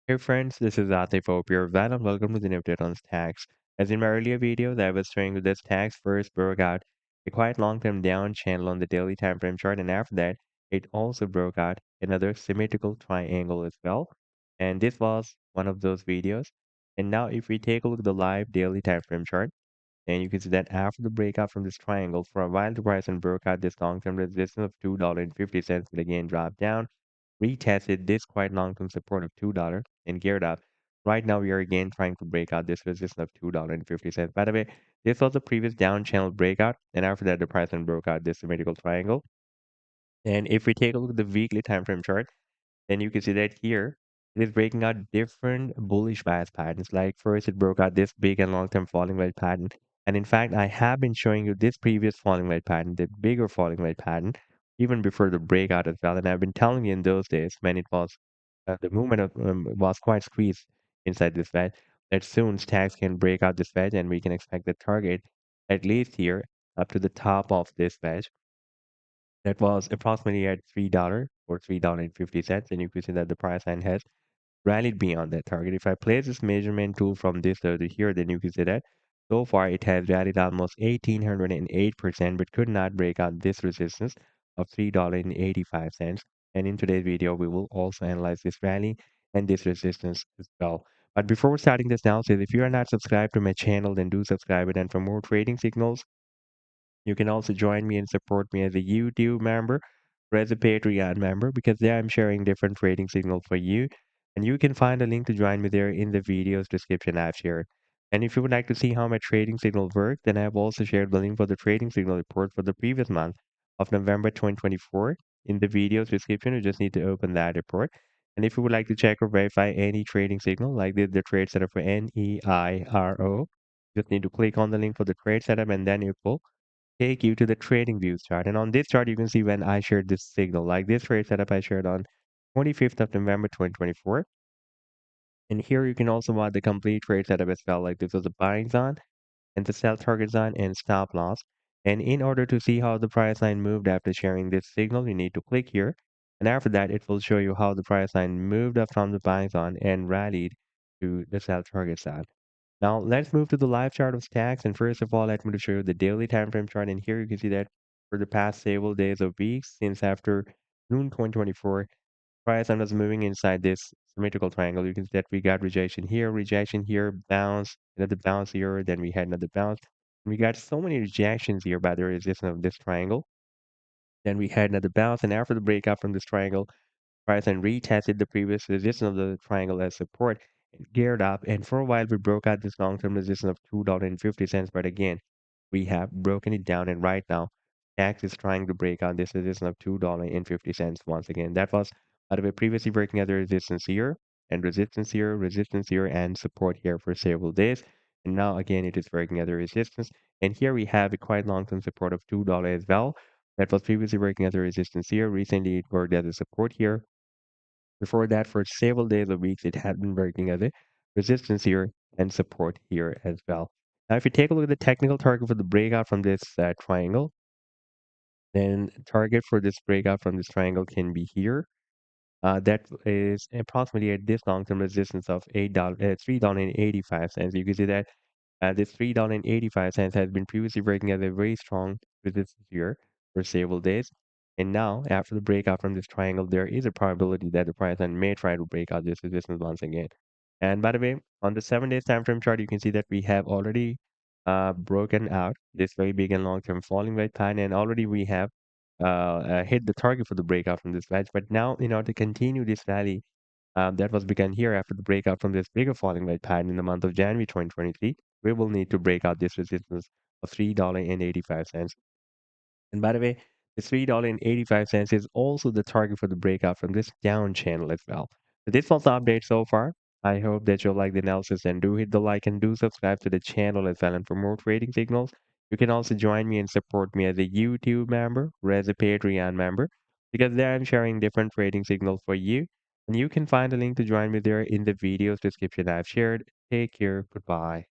Hey friends, this is Atif. Hope you're well and welcome to the new update on stacks. As in my earlier video that I was showing you this stacks first broke out a quite long-term down channel on the daily time frame chart, and after that it also broke out another symmetrical triangle as well. And this was one of those videos. And now if we take a look at the live daily time frame chart, and you can see that after the breakout from this triangle, for a while the price and broke out this long-term resistance of $2.50, but again dropped down, retested this quite long-term support of $2 and geared up. Right now, we are again trying to break out this resistance of $2.50. By the way, this was the previous down channel breakout, and after that, the price then broke out this symmetrical triangle. And if we take a look at the weekly time frame chart, then you can see that here it is breaking out different bullish bias patterns. Like first, it broke out this big and long-term falling wedge pattern. And in fact, I have been showing you this previous falling wedge pattern, the bigger falling wedge pattern, even before the breakout as well. And I've been telling you in those days when it was the movement was quite squeezed inside this wedge that soon stacks can break out this wedge and we can expect the target at least here up to the top of this wedge that was approximately at $3 or $3.50, and you can see that the price line has rallied beyond that target. If I place this measurement tool from this to here, then you can see that so far it has rallied almost 1808%, but could not break out this resistance of $3.85. And in today's video, we will also analyze this rally and this resistance as well. But before starting this analysis, if you are not subscribed to my channel, then do subscribe it. And for more trading signals, you can also join me and support me as a YouTube member or as a Patreon member because there I'm sharing different trading signals for you. And you can find a link to join me there in the video's description I've shared. And if you would like to see how my trading signal work, then I've also shared the link for the trading signal report for the previous month of November 2024 in the video's description. You just need to open that report. And if you would like to check or verify any trading signal, like the trade setup for NEIRO, just need to click on the link for the trade setup and then it will take you to the TradingView chart. And on this chart, you can see when I shared this signal, like this trade setup I shared on 25th of November 2024. And here you can also watch the complete trade setup as well. Like this was a buying zone and the sell target zone and stop loss. And in order to see how the price line moved after sharing this signal, you need to click here. And after that, it will show you how the price line moved up from the buying zone and rallied to the sell target zone. Now let's move to the live chart of stacks. And first of all, let me to show you the daily time frame chart. And here you can see that for the past several days or weeks since after noon 2024, price was moving inside this symmetrical triangle. You can see that we got rejection here, bounce, another bounce here, then we had another bounce. And we got so many rejections here by the resistance of this triangle. Then we had another bounce, and after the breakout from this triangle, price and retested the previous resistance of the triangle as support and geared up. And for a while, we broke out this long-term resistance of $2.50. But again, we have broken it down. And right now, DAX is trying to break out this resistance of $2.50 once again. That was, by the way, previously breaking out the resistance here, and support here for several days. And now again, it is breaking out the resistance. And here we have a quite long-term support of $2 as well. That was previously breaking as a resistance here. Recently, it worked as a support here. Before that, for several days or weeks, it had been working as a resistance here and support here as well. Now, if you take a look at the technical target for the breakout from this triangle, then target for this breakout from this triangle can be here. That is approximately at this long-term resistance of $3.85. You can see that this $3.85 has been previously breaking as a very strong resistance here for several days. And now, after the breakout from this triangle, there is a probability that the price line may try to break out this resistance once again. And by the way, on the 7 days time frame chart, you can see that we have already broken out this very big and long-term falling wedge pattern, and already we have hit the target for the breakout from this wedge. But now, in order to continue this rally that was begun here after the breakout from this bigger falling wedge pattern in the month of January 2023, we will need to break out this resistance of $3.85. And by the way, the $3.85 is also the target for the breakout from this down channel as well. So this was the update so far. I hope that you'll like the analysis and do hit the like and do subscribe to the channel as well. And for more trading signals, you can also join me and support me as a YouTube member or as a Patreon member because there I'm sharing different trading signals for you. And you can find a link to join me there in the video's description I've shared. Take care. Goodbye.